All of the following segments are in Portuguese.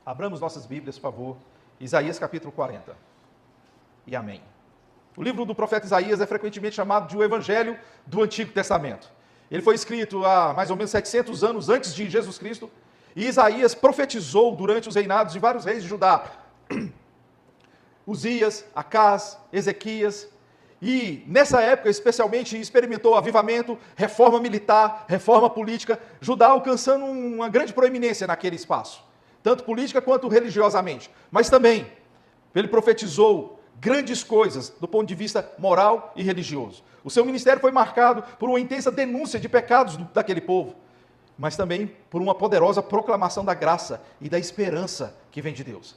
Abramos nossas Bíblias, por favor. Isaías capítulo 40. E amém. O livro do profeta Isaías é frequentemente chamado de o Evangelho do Antigo Testamento. Ele foi escrito há mais ou menos 700 anos antes de Jesus Cristo. E Isaías profetizou durante os reinados de vários reis de Judá. Uzias, Acás, Ezequias. E nessa época, especialmente, experimentou avivamento, reforma militar, reforma política. Judá alcançando uma grande proeminência naquele espaço, tanto política quanto religiosamente. Mas também, ele profetizou grandes coisas do ponto de vista moral e religioso. O seu ministério foi marcado por uma intensa denúncia de pecados daquele povo, mas também por uma poderosa proclamação da graça e da esperança que vem de Deus.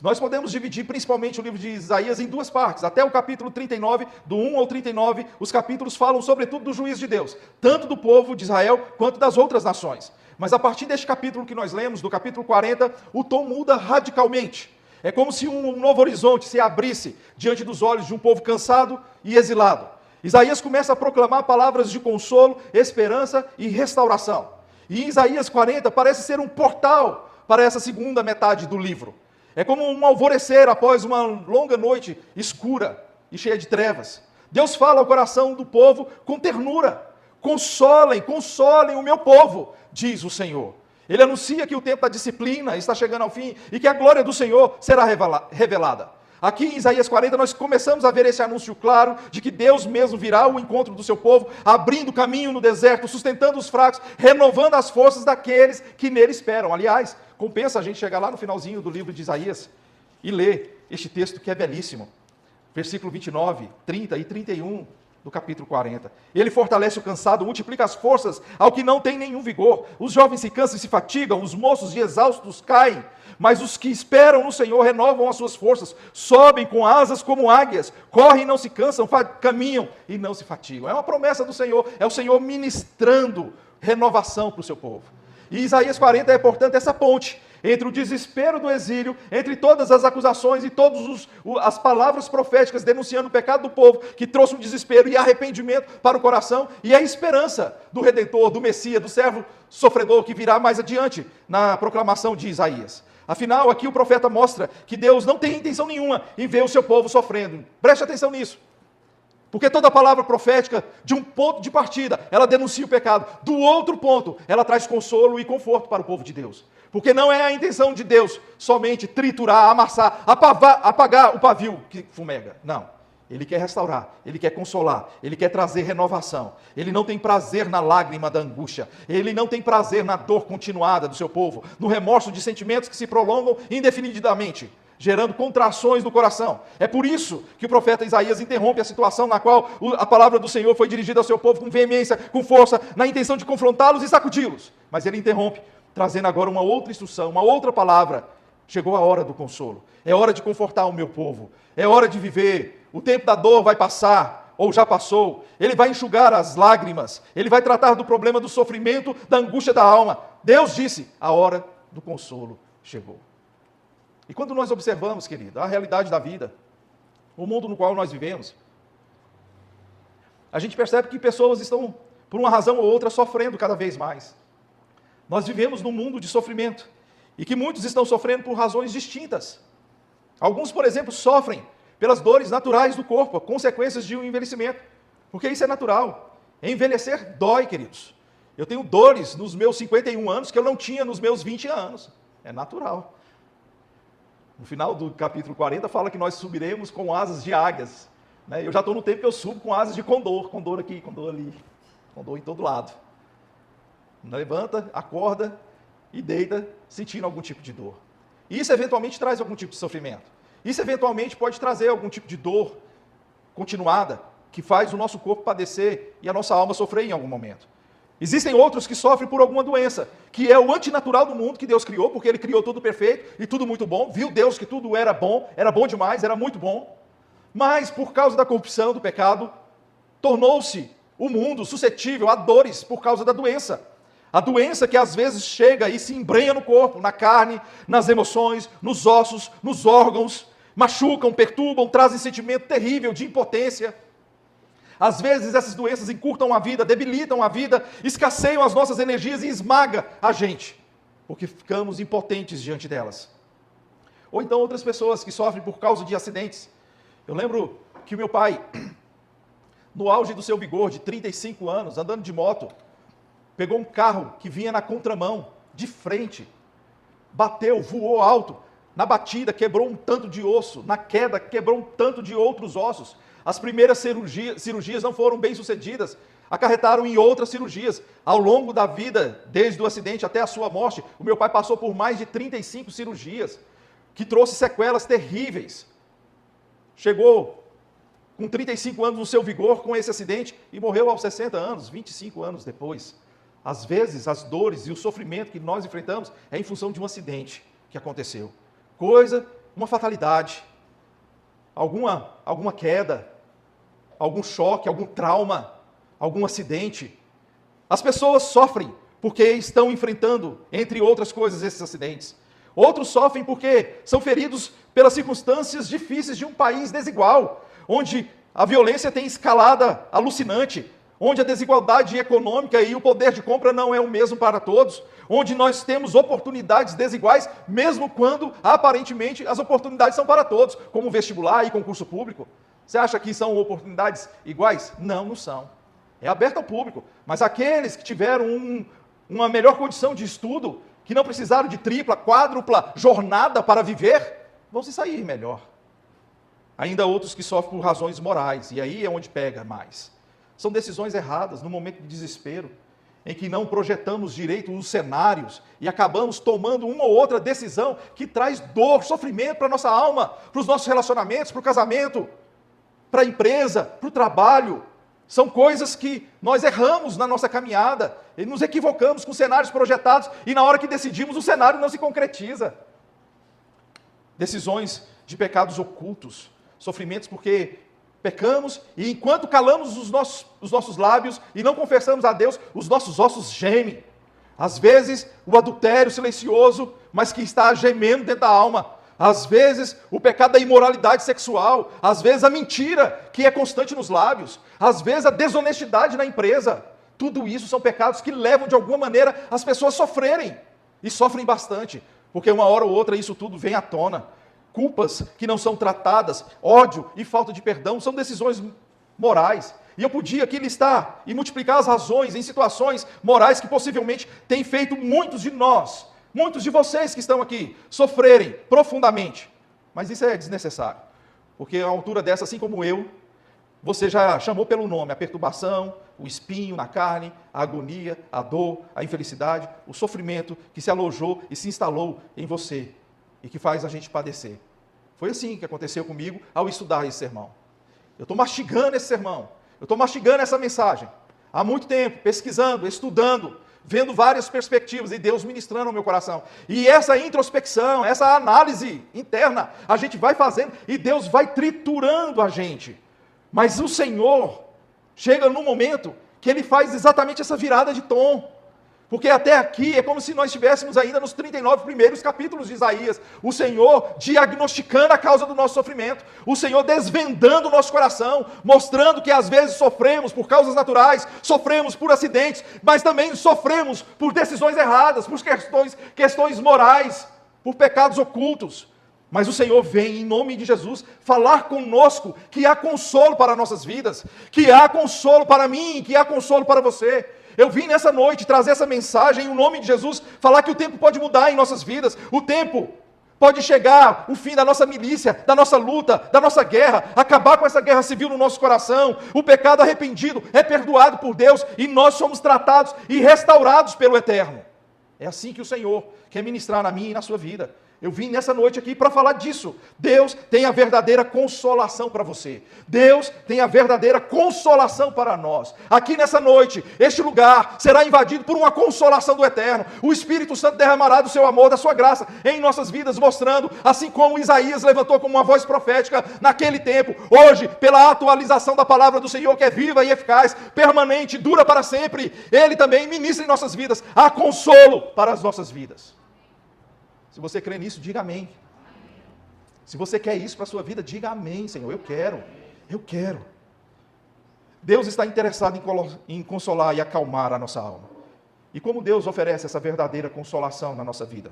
Nós podemos dividir principalmente o livro de Isaías em duas partes. Até o capítulo 39, do 1 ao 39, os capítulos falam sobretudo do juízo de Deus, tanto do povo de Israel quanto das outras nações. Mas a partir deste capítulo que nós lemos, do capítulo 40, o tom muda radicalmente. É como se um novo horizonte se abrisse diante dos olhos de um povo cansado e exilado. Isaías começa a proclamar palavras de consolo, esperança e restauração. E Isaías 40 parece ser um portal para essa segunda metade do livro. É como um alvorecer após uma longa noite escura e cheia de trevas. Deus fala ao coração do povo com ternura. Consolem o meu povo, diz o Senhor. Ele anuncia que o tempo da disciplina está chegando ao fim e que a glória do Senhor será revelada. Aqui em Isaías 40 nós começamos a ver esse anúncio claro de que Deus mesmo virá ao encontro do seu povo, abrindo caminho no deserto, sustentando os fracos, renovando as forças daqueles que nele esperam. Aliás, compensa a gente chegar lá no finalzinho do livro de Isaías e ler este texto que é belíssimo. Versículo 29, 30 e 31 do capítulo 40. Ele fortalece o cansado, multiplica as forças ao que não tem nenhum vigor. Os jovens se cansam e se fatigam, os moços e exaustos caem. Mas os que esperam no Senhor renovam as suas forças, sobem com asas como águias, correm e não se cansam, caminham e não se fatigam. É uma promessa do Senhor, é o Senhor ministrando renovação para o seu povo. E Isaías 40 é, portanto, essa ponte entre o desespero do exílio, entre todas as acusações e todas as palavras proféticas denunciando o pecado do povo, que trouxe um desespero e arrependimento para o coração, e a esperança do Redentor, do Messias, do servo sofredor, que virá mais adiante na proclamação de Isaías. Afinal, aqui o profeta mostra que Deus não tem intenção nenhuma em ver o seu povo sofrendo. Preste atenção nisso. Porque toda palavra profética, de um ponto de partida, ela denuncia o pecado. Do outro ponto, ela traz consolo e conforto para o povo de Deus. Porque não é a intenção de Deus somente triturar, amassar, apagar o pavio que fumega. Não. Ele quer restaurar, Ele quer consolar, Ele quer trazer renovação. Ele não tem prazer na lágrima da angústia. Ele não tem prazer na dor continuada do seu povo, no remorso de sentimentos que se prolongam indefinidamente, gerando contrações no coração. É por isso que o profeta Isaías interrompe a situação na qual a palavra do Senhor foi dirigida ao seu povo com veemência, com força, na intenção de confrontá-los e sacudi-los. Mas ele interrompe, trazendo agora uma outra instrução, uma outra palavra. Chegou a hora do consolo. É hora de confortar o meu povo. É hora de viver. O tempo da dor vai passar, ou já passou. Ele vai enxugar as lágrimas. Ele vai tratar do problema do sofrimento, da angústia da alma. Deus disse, a hora do consolo chegou. E quando nós observamos, querido, a realidade da vida, o mundo no qual nós vivemos, a gente percebe que pessoas estão, por uma razão ou outra, sofrendo cada vez mais. Nós vivemos num mundo de sofrimento, e que muitos estão sofrendo por razões distintas. Alguns, por exemplo, sofrem pelas dores naturais do corpo, consequências de um envelhecimento, porque isso é natural. Envelhecer dói, queridos. Eu tenho dores nos meus 51 anos que eu não tinha nos meus 20 anos. É natural. No final do capítulo 40 fala que nós subiremos com asas de águias. Né? Eu já estou no tempo que eu subo com asas de condor. Condor aqui, condor ali. Condor em todo lado. Levanta, acorda e deita sentindo algum tipo de dor. E isso eventualmente traz algum tipo de sofrimento. Isso eventualmente pode trazer algum tipo de dor continuada, que faz o nosso corpo padecer e a nossa alma sofrer em algum momento. Existem outros que sofrem por alguma doença, que é o antinatural do mundo que Deus criou, porque Ele criou tudo perfeito e tudo muito bom. Viu Deus que tudo era bom demais, era muito bom. Mas, por causa da corrupção, do pecado, tornou-se o mundo suscetível a dores por causa da doença. A doença que às vezes chega e se embrenha no corpo, na carne, nas emoções, nos ossos, nos órgãos, machucam, perturbam, trazem sentimento terrível de impotência. Às vezes essas doenças encurtam a vida, debilitam a vida, escasseiam as nossas energias e esmaga a gente. porque ficamos impotentes diante delas. Ou então outras pessoas que sofrem por causa de acidentes. Eu lembro que o meu pai, no auge do seu vigor, de 35 anos, andando de moto, pegou um carro que vinha na contramão, de frente, bateu, voou alto, na batida quebrou um tanto de osso, na queda quebrou um tanto de outros ossos. As primeiras cirurgias não foram bem sucedidas, acarretaram em outras cirurgias. Ao longo da vida, desde o acidente até a sua morte, o meu pai passou por mais de 35 cirurgias, que trouxe sequelas terríveis. Chegou com 35 anos no seu vigor com esse acidente e morreu aos 60 anos, 25 anos depois. Às vezes, as dores e o sofrimento que nós enfrentamos é em função de um acidente que aconteceu. Uma fatalidade, alguma queda, algum choque, algum trauma, algum acidente. As pessoas sofrem porque estão enfrentando, entre outras coisas, esses acidentes. Outros sofrem porque são feridos pelas circunstâncias difíceis de um país desigual, onde a violência tem escalada alucinante, onde a desigualdade econômica e o poder de compra não é o mesmo para todos, onde nós temos oportunidades desiguais, mesmo quando, aparentemente, as oportunidades são para todos, como vestibular e concurso público. Você acha que são oportunidades iguais? Não, não são. É aberto ao público, mas aqueles que tiveram uma melhor condição de estudo, que não precisaram de tripla, quádrupla jornada para viver, vão se sair melhor. Ainda outros que sofrem por razões morais, e aí é onde pega mais. São decisões erradas, no momento de desespero, em que não projetamos direito os cenários e acabamos tomando uma ou outra decisão que traz dor, sofrimento para a nossa alma, para os nossos relacionamentos, para o casamento, para a empresa, para o trabalho. São coisas que nós erramos na nossa caminhada, e nos equivocamos com cenários projetados, e na hora que decidimos o cenário não se concretiza. Decisões de pecados ocultos, sofrimentos porque pecamos, e enquanto calamos os nossos lábios e não confessamos a Deus, os nossos ossos gemem. Às vezes, o adultério silencioso, mas que está gemendo dentro da alma. Às vezes, o pecado da imoralidade sexual. Às vezes, a mentira, que é constante nos lábios. Às vezes, a desonestidade na empresa. Tudo isso são pecados que levam, de alguma maneira, as pessoas a sofrerem. E sofrem bastante, porque uma hora ou outra isso tudo vem à tona. Culpas que não são tratadas, ódio e falta de perdão, são decisões morais. E eu podia aqui listar e multiplicar as razões em situações morais que possivelmente têm feito muitos de nós, muitos de vocês que estão aqui, sofrerem profundamente. Mas isso é desnecessário, porque a altura dessa, assim como eu, você já chamou pelo nome a perturbação, o espinho na carne, a agonia, a dor, a infelicidade, o sofrimento que se alojou e se instalou em você e que faz a gente padecer. Foi assim que aconteceu comigo ao estudar esse sermão. Eu estou mastigando esse sermão, eu estou mastigando essa mensagem há muito tempo, pesquisando, estudando, vendo várias perspectivas e Deus ministrando ao meu coração. E essa introspecção, essa análise interna, a gente vai fazendo e Deus vai triturando a gente. Mas o Senhor chega num momento que Ele faz exatamente essa virada de tom. Porque até aqui é como se nós estivéssemos ainda nos 39 primeiros capítulos de Isaías. O Senhor diagnosticando a causa do nosso sofrimento. O Senhor desvendando o nosso coração, mostrando que às vezes sofremos por causas naturais, sofremos por acidentes, mas também sofremos por decisões erradas, por questões morais, por pecados ocultos. Mas o Senhor vem, em nome de Jesus, falar conosco que há consolo para nossas vidas, que há consolo para mim, que há consolo para você. Eu vim nessa noite trazer essa mensagem em nome de Jesus, falar que o tempo pode mudar em nossas vidas, o tempo pode chegar, o fim da nossa milícia, da nossa luta, da nossa guerra, acabar com essa guerra civil no nosso coração, o pecado arrependido é perdoado por Deus e nós somos tratados e restaurados pelo Eterno. É assim que o Senhor quer ministrar na minha e na sua vida. Eu vim nessa noite aqui para falar disso. Deus tem a verdadeira consolação para você. Deus tem a verdadeira consolação para nós. Aqui nessa noite, este lugar será invadido por uma consolação do Eterno. O Espírito Santo derramará do seu amor, da sua graça em nossas vidas, mostrando, assim como Isaías levantou como uma voz profética naquele tempo, hoje, pela atualização da palavra do Senhor, que é viva e eficaz, permanente, dura para sempre, Ele também ministra em nossas vidas, há consolo para as nossas vidas. Se você crê nisso, diga amém. Se você quer isso para a sua vida, diga amém, Senhor. Eu quero. Deus está interessado em consolar e acalmar a nossa alma. E como Deus oferece essa verdadeira consolação na nossa vida?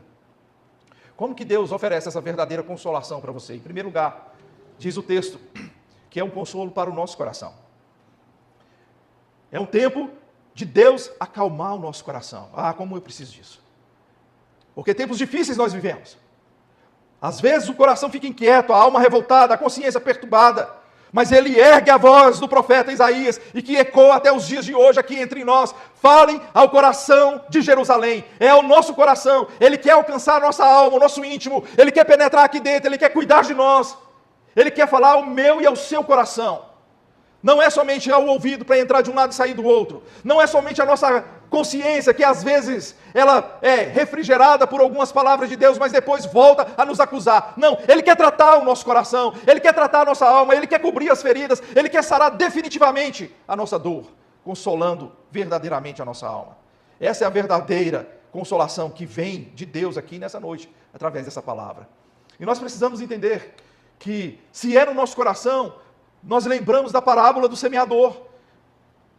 Como que Deus oferece essa verdadeira consolação para você? Em primeiro lugar, diz o texto, que é um consolo para o nosso coração. É um tempo de Deus acalmar o nosso coração. Ah, como eu preciso disso. Porque tempos difíceis nós vivemos. Às vezes o coração fica inquieto, a alma revoltada, a consciência perturbada. Mas ele ergue a voz do profeta Isaías e que ecoa até os dias de hoje aqui entre nós. Falem ao coração de Jerusalém. É o nosso coração. Ele quer alcançar a nossa alma, o nosso íntimo. Ele quer penetrar aqui dentro, ele quer cuidar de nós. Ele quer falar ao meu e ao seu coração. Não é somente ao ouvido para entrar de um lado e sair do outro. Não é somente a nossa consciência, que às vezes ela é refrigerada por algumas palavras de Deus, mas depois volta a nos acusar. Não, Ele quer tratar o nosso coração, Ele quer tratar a nossa alma, Ele quer cobrir as feridas, Ele quer sarar definitivamente a nossa dor, consolando verdadeiramente a nossa alma. Essa é a verdadeira consolação que vem de Deus aqui nessa noite, através dessa palavra. E nós precisamos entender que, se é no nosso coração, nós lembramos da parábola do semeador,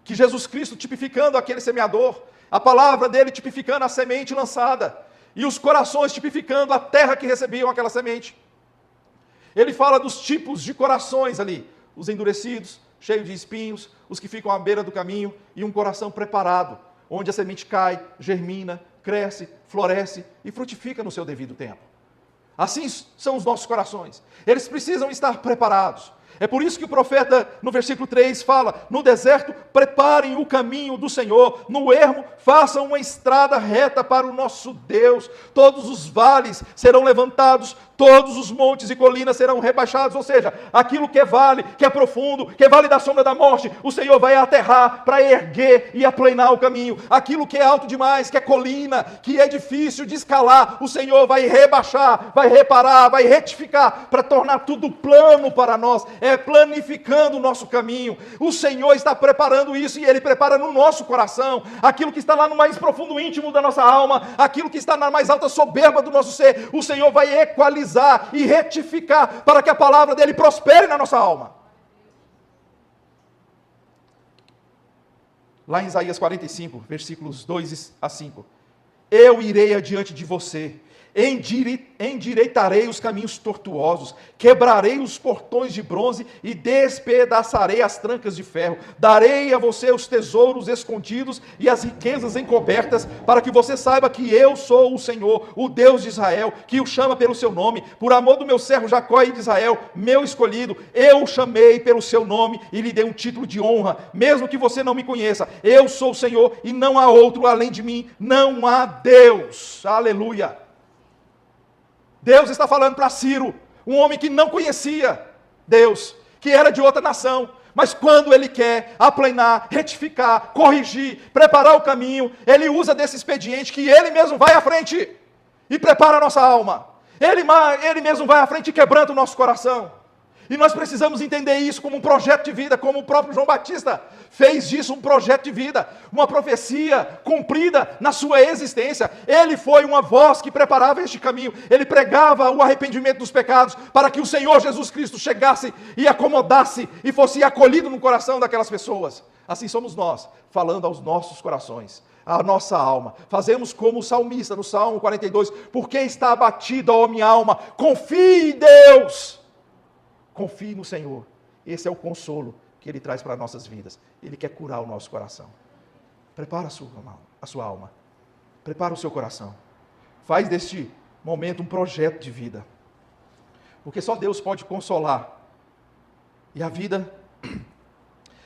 que Jesus Cristo tipificando aquele semeador, a palavra dele tipificando a semente lançada, e os corações tipificando a terra que recebiam aquela semente. Ele fala dos tipos de corações ali, os endurecidos, cheios de espinhos, os que ficam à beira do caminho, e um coração preparado, onde a semente cai, germina, cresce, floresce e frutifica no seu devido tempo. Assim são os nossos corações. Eles precisam estar preparados. É por isso que o profeta, no versículo 3, fala: no deserto, preparem o caminho do Senhor, no ermo, façam uma estrada reta para o nosso Deus. Todos os vales serão levantados, todos os montes e colinas serão rebaixados. Ou seja, aquilo que é vale, que é profundo, que é vale da sombra da morte, o Senhor vai aterrar para erguer e aplanar o caminho. Aquilo que é alto demais, que é colina, que é difícil de escalar, o Senhor vai rebaixar, vai reparar, vai retificar, para tornar tudo plano para nós. É planificando o nosso caminho. O Senhor está preparando isso, e Ele prepara no nosso coração, aquilo que está lá no mais profundo íntimo da nossa alma, aquilo que está na mais alta soberba do nosso ser. O Senhor vai equalizar e retificar, para que a palavra dEle prospere na nossa alma. Lá em Isaías 45, versículos 2 a 5. Eu irei adiante de você, endireitarei os caminhos tortuosos, quebrarei os portões de bronze e despedaçarei as trancas de ferro. Darei a você os tesouros escondidos e as riquezas encobertas, para que você saiba que eu sou o Senhor, o Deus de Israel, que o chama pelo seu nome. Por amor do meu servo Jacó e de Israel, meu escolhido, eu o chamei pelo seu nome e lhe dei um título de honra, mesmo que você não me conheça. Eu sou o Senhor e não há outro além de mim, não há Deus. Aleluia! Deus está falando para Ciro, um homem que não conhecia Deus, que era de outra nação, mas quando ele quer aplanar, retificar, corrigir, preparar o caminho, ele usa desse expediente que ele mesmo vai à frente e prepara a nossa alma. Ele mesmo vai à frente e quebranta o nosso coração. E nós precisamos entender isso como um projeto de vida, como o próprio João Batista fez disso um projeto de vida, uma profecia cumprida na sua existência. Ele foi uma voz que preparava este caminho, ele pregava o arrependimento dos pecados, para que o Senhor Jesus Cristo chegasse e acomodasse e fosse acolhido no coração daquelas pessoas. Assim somos nós, falando aos nossos corações, à nossa alma. Fazemos como o salmista no Salmo 42, porque está abatida, ó minha alma, confie em Deus. Confie no Senhor. Esse é o consolo que Ele traz para as nossas vidas. Ele quer curar o nosso coração. Prepara a sua alma. Prepara o seu coração. Faz deste momento um projeto de vida. Porque só Deus pode consolar. E a vida,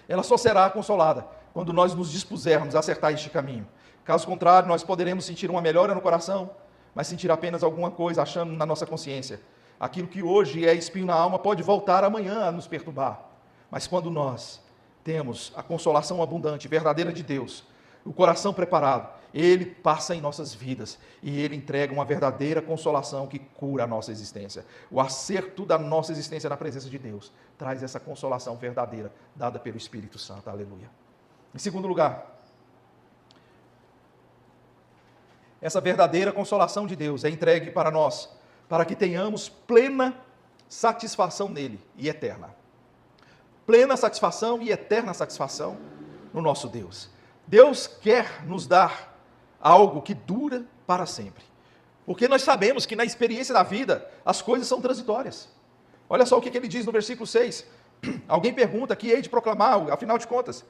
ela só será consolada quando nós nos dispusermos a acertar este caminho. Caso contrário, nós poderemos sentir uma melhora no coração, mas sentir apenas alguma coisa achando na nossa consciência. Aquilo que hoje é espinho na alma pode voltar amanhã a nos perturbar. Mas quando nós temos a consolação abundante, verdadeira de Deus, o coração preparado, Ele passa em nossas vidas e Ele entrega uma verdadeira consolação que cura a nossa existência. O acerto da nossa existência na presença de Deus traz essa consolação verdadeira, dada pelo Espírito Santo. Aleluia. Em segundo lugar, essa verdadeira consolação de Deus é entregue para nós, para que tenhamos plena satisfação nele e eterna. Plena satisfação e eterna satisfação no nosso Deus. Deus quer nos dar algo que dura para sempre. Porque nós sabemos que na experiência da vida, as coisas são transitórias. Olha só o que ele diz no versículo 6. Alguém pergunta, que hei de proclamar, afinal de contas.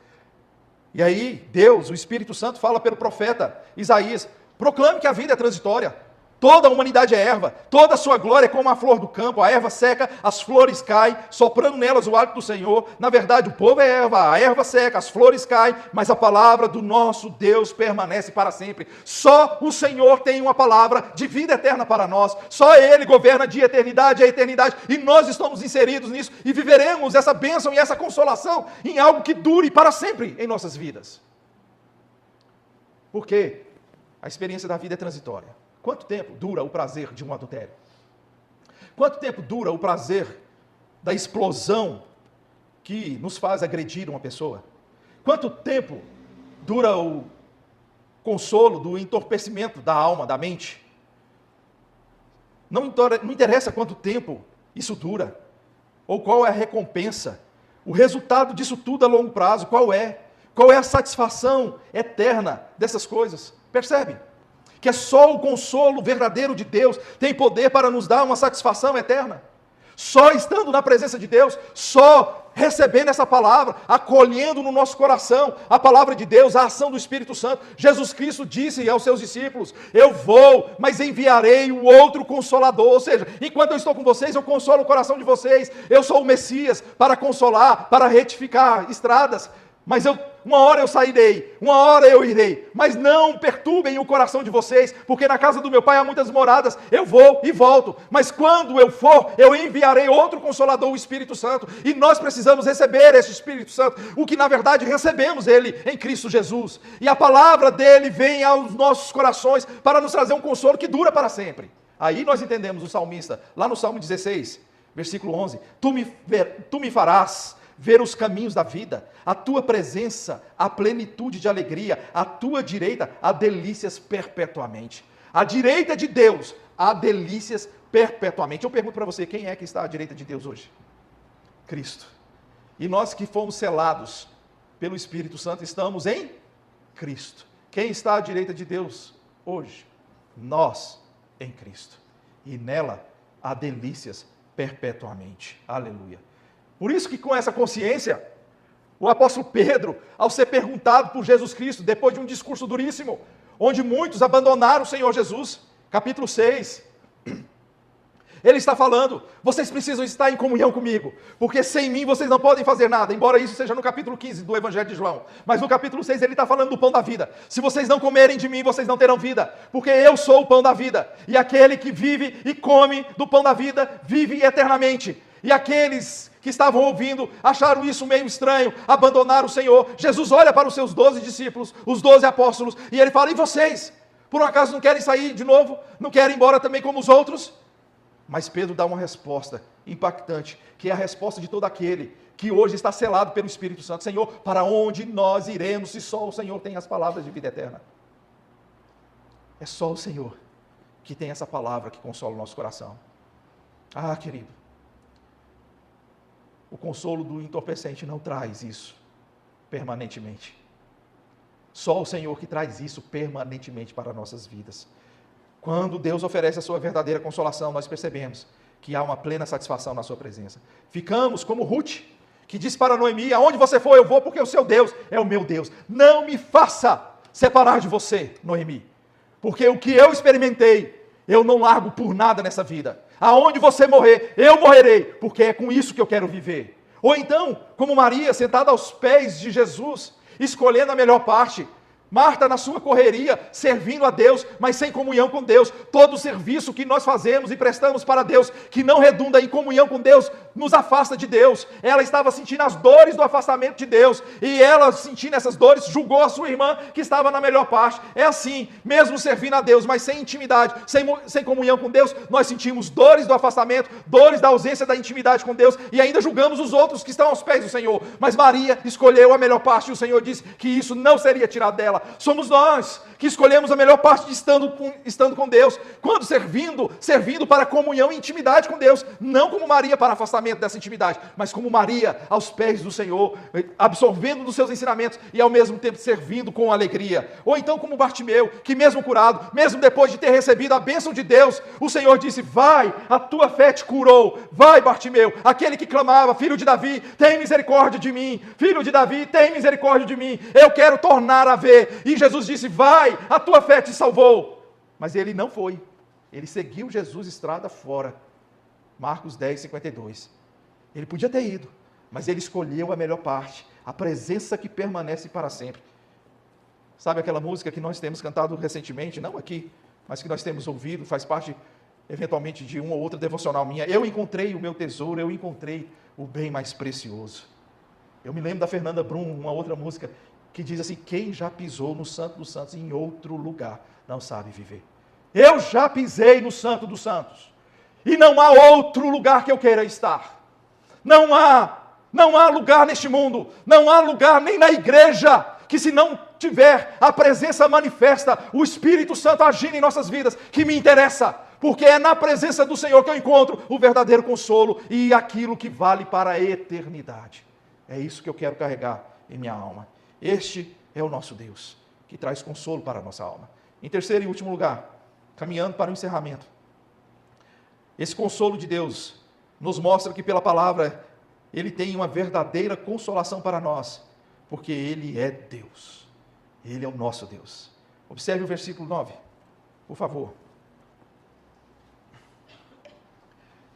E aí, Deus, o Espírito Santo, fala pelo profeta Isaías, proclame que a vida é transitória. Toda a humanidade é erva, toda a sua glória é como a flor do campo, a erva seca, as flores caem, soprando nelas o hálito do Senhor. Na verdade, o povo é erva, a erva seca, as flores caem, mas a palavra do nosso Deus permanece para sempre. Só o Senhor tem uma palavra de vida eterna para nós, só Ele governa de eternidade a eternidade, e nós estamos inseridos nisso, e viveremos essa bênção e essa consolação em algo que dure para sempre em nossas vidas. Por quê? A experiência da vida é transitória. Quanto tempo dura o prazer de um adultério? Quanto tempo dura o prazer da explosão que nos faz agredir uma pessoa? Quanto tempo dura o consolo do entorpecimento da alma, da mente? Não interessa quanto tempo isso dura, ou qual é a recompensa, o resultado disso tudo a longo prazo, qual é? Qual é a satisfação eterna dessas coisas? Percebe? Que é só o consolo verdadeiro de Deus tem poder para nos dar uma satisfação eterna. Só estando na presença de Deus, só recebendo essa palavra, acolhendo no nosso coração a palavra de Deus, a ação do Espírito Santo. Jesus Cristo disse aos seus discípulos, eu vou, mas enviarei o outro Consolador. Ou seja, enquanto eu estou com vocês, eu consolo o coração de vocês. Eu sou o Messias para consolar, para retificar estradas. Mas uma hora eu sairei, uma hora eu irei, mas não perturbem o coração de vocês, porque na casa do meu Pai há muitas moradas, eu vou e volto, mas quando eu for, eu enviarei outro Consolador, o Espírito Santo, e nós precisamos receber esse Espírito Santo, o que na verdade recebemos ele em Cristo Jesus, e a palavra dele vem aos nossos corações para nos trazer um consolo que dura para sempre. Aí nós entendemos o salmista, lá no Salmo 16, versículo 11, tu me farás ver os caminhos da vida, a tua presença, a plenitude de alegria, a tua direita, há delícias perpetuamente. À direita de Deus, há delícias perpetuamente. Eu pergunto para você, quem é que está à direita de Deus hoje? Cristo. E nós que fomos selados pelo Espírito Santo, estamos em Cristo. Quem está à direita de Deus hoje? Nós em Cristo. E nela há delícias perpetuamente. Aleluia. Por isso que com essa consciência, o apóstolo Pedro, ao ser perguntado por Jesus Cristo, depois de um discurso duríssimo, onde muitos abandonaram o Senhor Jesus, capítulo 6, ele está falando, vocês precisam estar em comunhão comigo, porque sem mim vocês não podem fazer nada, embora isso seja no capítulo 15 do Evangelho de João, mas no capítulo 6 ele está falando do pão da vida. Se vocês não comerem de mim, vocês não terão vida, porque eu sou o pão da vida, e aquele que vive e come do pão da vida, vive eternamente. E aqueles que estavam ouvindo acharam isso meio estranho, abandonaram o Senhor. Jesus olha para os seus 12 discípulos, os 12 apóstolos, e ele fala, e vocês? Por um acaso não querem sair de novo? Não querem ir embora também como os outros? Mas Pedro dá uma resposta impactante, que é a resposta de todo aquele que hoje está selado pelo Espírito Santo. Senhor, para onde nós iremos se só o Senhor tem as palavras de vida eterna? É só o Senhor que tem essa palavra que consola o nosso coração. Ah, querido, o consolo do entorpecente não traz isso permanentemente. Só o Senhor que traz isso permanentemente para nossas vidas. Quando Deus oferece a sua verdadeira consolação, nós percebemos que há uma plena satisfação na sua presença. Ficamos como Ruth, que disse para Noemi, aonde você for, eu vou, porque o seu Deus é o meu Deus. Não me faça separar de você, Noemi, porque o que eu experimentei, eu não largo por nada nessa vida. Aonde você morrer, eu morrerei, porque é com isso que eu quero viver. Ou então, como Maria, sentada aos pés de Jesus, escolhendo a melhor parte. Marta na sua correria, servindo a Deus, mas sem comunhão com Deus. Todo o serviço que nós fazemos e prestamos para Deus, que não redunda em comunhão com Deus, nos afasta de Deus. Ela estava sentindo as dores do afastamento de Deus, e ela, sentindo essas dores, julgou a sua irmã, que estava na melhor parte. É assim, mesmo servindo a Deus, mas sem intimidade, sem comunhão com Deus, nós sentimos dores do afastamento, dores da ausência da intimidade com Deus, e ainda julgamos os outros que estão aos pés do Senhor. Mas Maria escolheu a melhor parte, e o Senhor disse que isso não seria tirado dela. dela. Somos nós que escolhemos a melhor parte de estando com Deus. Quando servindo para comunhão e intimidade com Deus. Não como Maria para afastamento dessa intimidade, mas como Maria aos pés do Senhor, absorvendo dos seus ensinamentos e ao mesmo tempo servindo com alegria. Ou então como Bartimeu, que mesmo curado, mesmo depois de ter recebido a bênção de Deus, o Senhor disse: vai, a tua fé te curou. Vai, Bartimeu, aquele que clamava: filho de Davi, tem misericórdia de mim. Filho de Davi, tem misericórdia de mim. Eu quero tornar a ver. E Jesus disse: vai, a tua fé te salvou. Mas ele não foi. Ele seguiu Jesus estrada fora. Marcos 10, 52. Ele podia ter ido, mas ele escolheu a melhor parte, a presença que permanece para sempre. Sabe aquela música que nós temos cantado recentemente, não aqui, mas que nós temos ouvido, faz parte eventualmente de uma ou outra devocional minha. Eu encontrei o meu tesouro, eu encontrei o bem mais precioso. Eu me lembro da Fernanda Brum, uma outra música, que diz assim: quem já pisou no Santo dos Santos em outro lugar, não sabe viver. Eu já pisei no Santo dos Santos, e não há outro lugar que eu queira estar. Não há lugar neste mundo, não há lugar nem na igreja, que se não tiver a presença manifesta, o Espírito Santo agindo em nossas vidas, que me interessa, porque é na presença do Senhor que eu encontro o verdadeiro consolo e aquilo que vale para a eternidade. É isso que eu quero carregar em minha alma. Este é o nosso Deus, que traz consolo para a nossa alma. Em terceiro e último lugar, caminhando para o encerramento, esse consolo de Deus nos mostra que pela palavra Ele tem uma verdadeira consolação para nós, porque Ele é Deus. Ele é o nosso Deus. Observe o versículo 9, por favor.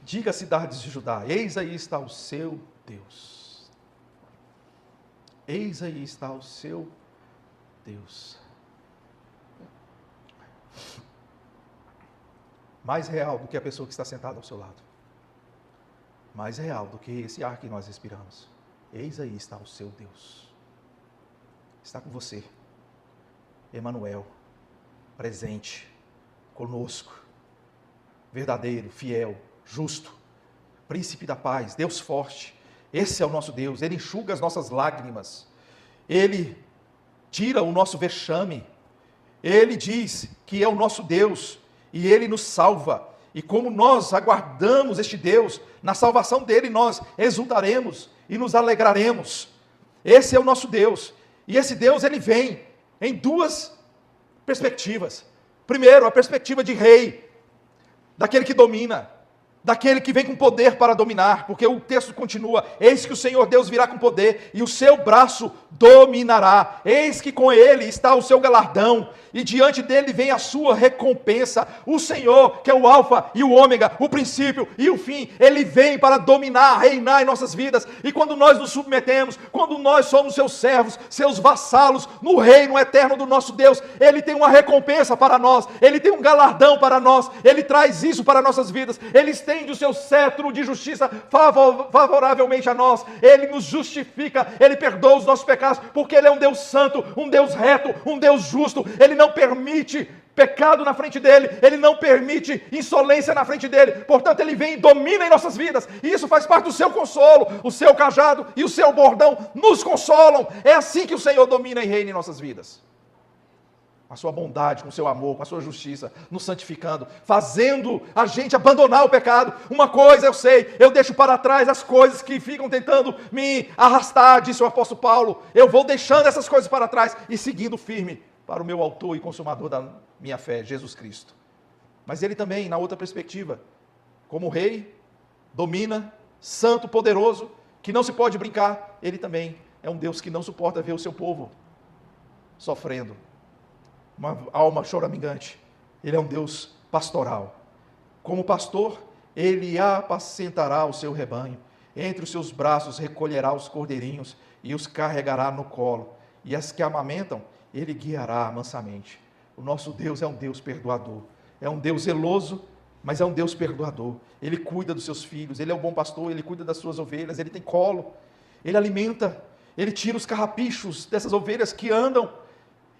Diga às cidades de Judá: eis aí está o seu Deus. Eis aí está o seu Deus. Mais real do que a pessoa que está sentada ao seu lado. Mais real do que esse ar que nós respiramos. Eis aí está o seu Deus. Está com você. Emanuel, presente, conosco, verdadeiro, fiel, justo, príncipe da paz, Deus forte. Esse é o nosso Deus. Ele enxuga as nossas lágrimas. Ele tira o nosso vexame. Ele diz que é o nosso Deus e Ele nos salva. E como nós aguardamos este Deus, na salvação dEle nós exultaremos e nos alegraremos. Esse é o nosso Deus. E esse Deus, Ele vem em duas perspectivas. Primeiro, a perspectiva de rei, daquele que domina, daquele que vem com poder para dominar, porque o texto continua: eis que o Senhor Deus virá com poder, e o seu braço dominará. Eis que com ele está o seu galardão, e diante dele vem a sua recompensa. O Senhor, que é o alfa e o ômega, o princípio e o fim, ele vem para dominar, reinar em nossas vidas. E quando nós nos submetemos, quando nós somos seus servos, seus vassalos, no reino eterno do nosso Deus, ele tem uma recompensa para nós, ele tem um galardão para nós, ele traz isso para nossas vidas, ele estende o seu cetro de justiça favoravelmente a nós, ele nos justifica, ele perdoa os nossos pecados, porque ele é um Deus santo, um Deus reto, um Deus justo. Ele não permite pecado na frente dele, ele não permite insolência na frente dele. Portanto, ele vem e domina em nossas vidas, e isso faz parte do seu consolo. O seu cajado e o seu bordão nos consolam. É assim que o Senhor domina e reina em nossas vidas. Com a sua bondade, com o seu amor, com a sua justiça, nos santificando, fazendo a gente abandonar o pecado. Uma coisa eu sei, eu deixo para trás as coisas que ficam tentando me arrastar, disse o apóstolo Paulo. Eu vou deixando essas coisas para trás e seguindo firme para o meu autor e consumador da minha fé, Jesus Cristo. Mas ele também, na outra perspectiva, como rei, domina, santo, poderoso, que não se pode brincar, ele também é um Deus que não suporta ver o seu povo sofrendo. Uma alma choramingante. Ele é um Deus pastoral. Como pastor, ele apacentará o seu rebanho. Entre os seus braços recolherá os cordeirinhos e os carregará no colo. E as que amamentam, ele guiará mansamente. O nosso Deus é um Deus perdoador. É um Deus zeloso, mas é um Deus perdoador. Ele cuida dos seus filhos, ele é um bom pastor, ele cuida das suas ovelhas, ele tem colo, ele alimenta, ele tira os carrapichos dessas ovelhas que andam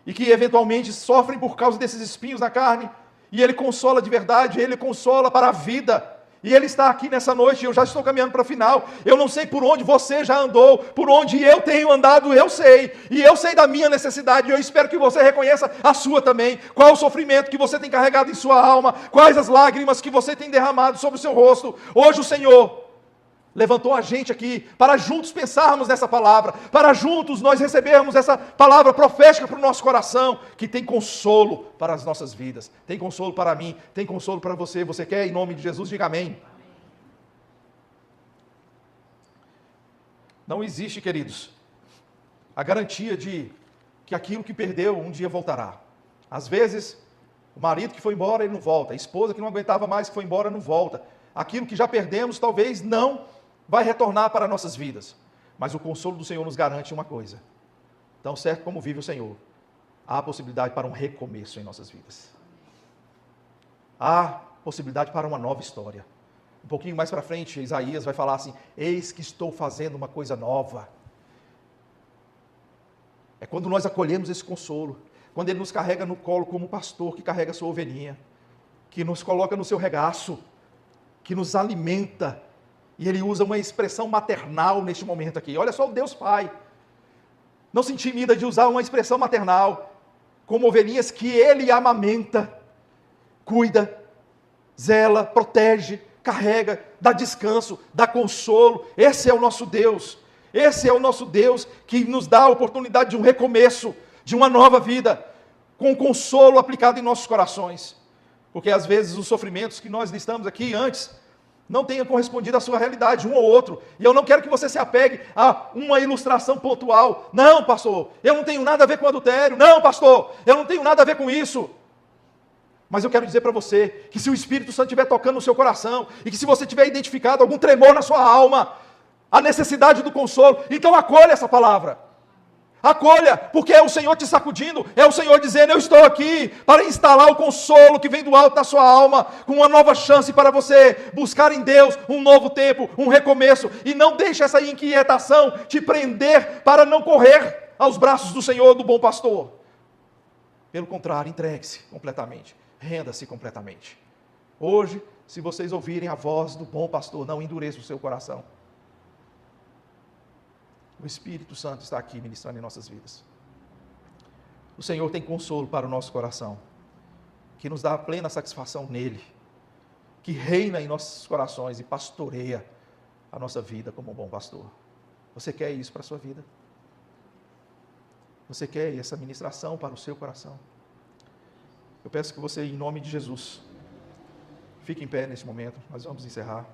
e que eventualmente sofrem por causa desses espinhos na carne, e ele consola de verdade, ele consola para a vida, E Ele está aqui nessa noite, eu já estou caminhando para o final. Eu não sei por onde você já andou, por onde eu tenho andado, eu sei. E eu sei da minha necessidade, e eu espero que você reconheça a sua também. Qual o sofrimento que você tem carregado em sua alma, quais as lágrimas que você tem derramado sobre o seu rosto. Hoje o Senhor levantou a gente aqui para juntos pensarmos nessa palavra, para juntos nós recebermos essa palavra profética para o nosso coração, que tem consolo para as nossas vidas, tem consolo para mim, tem consolo para você. Você quer? Em nome de Jesus, diga amém. Não existe, queridos, a garantia de que aquilo que perdeu um dia voltará. Às vezes, o marido que foi embora, ele não volta, a esposa que não aguentava mais, que foi embora, não volta. Aquilo que já perdemos, talvez não vai retornar para nossas vidas. Mas o consolo do Senhor nos garante uma coisa. Tão certo como vive o Senhor, há possibilidade para um recomeço em nossas vidas. Há possibilidade para uma nova história. Um pouquinho mais para frente, Isaías vai falar assim: eis que estou fazendo uma coisa nova. É quando nós acolhemos esse consolo, quando Ele nos carrega no colo como um pastor que carrega a sua ovelhinha, que nos coloca no seu regaço, que nos alimenta. E Ele usa uma expressão maternal neste momento aqui. Olha só o Deus Pai. Não se intimida de usar uma expressão maternal, como ovelhinhas que Ele amamenta, cuida, zela, protege, carrega, dá descanso, dá consolo. Esse é o nosso Deus. Esse é o nosso Deus que nos dá a oportunidade de um recomeço, de uma nova vida, com consolo aplicado em nossos corações. Porque às vezes os sofrimentos que nós listamos aqui antes não tenha correspondido à sua realidade, um ou outro. E eu não quero que você se apegue a uma ilustração pontual. Não, pastor, eu não tenho nada a ver com adultério. Não, pastor, eu não tenho nada a ver com isso. Mas eu quero dizer para você que se o Espírito Santo estiver tocando no seu coração, e que se você tiver identificado algum tremor na sua alma, a necessidade do consolo, então acolha essa palavra. Acolha, porque é o Senhor te sacudindo, é o Senhor dizendo: eu estou aqui para instalar o consolo que vem do alto da sua alma, com uma nova chance para você buscar em Deus um novo tempo, um recomeço, e não deixe essa inquietação te prender para não correr aos braços do Senhor, do bom pastor. Pelo contrário, entregue-se completamente, renda-se completamente. Hoje, se vocês ouvirem a voz do bom pastor, não endureça o seu coração. O Espírito Santo está aqui ministrando em nossas vidas. O Senhor tem consolo para o nosso coração, que nos dá plena satisfação nele, que reina em nossos corações e pastoreia a nossa vida como um bom pastor. Você quer isso para a sua vida? Você quer essa ministração para o seu coração? Eu peço que você, em nome de Jesus, fique em pé neste momento. Nós vamos encerrar.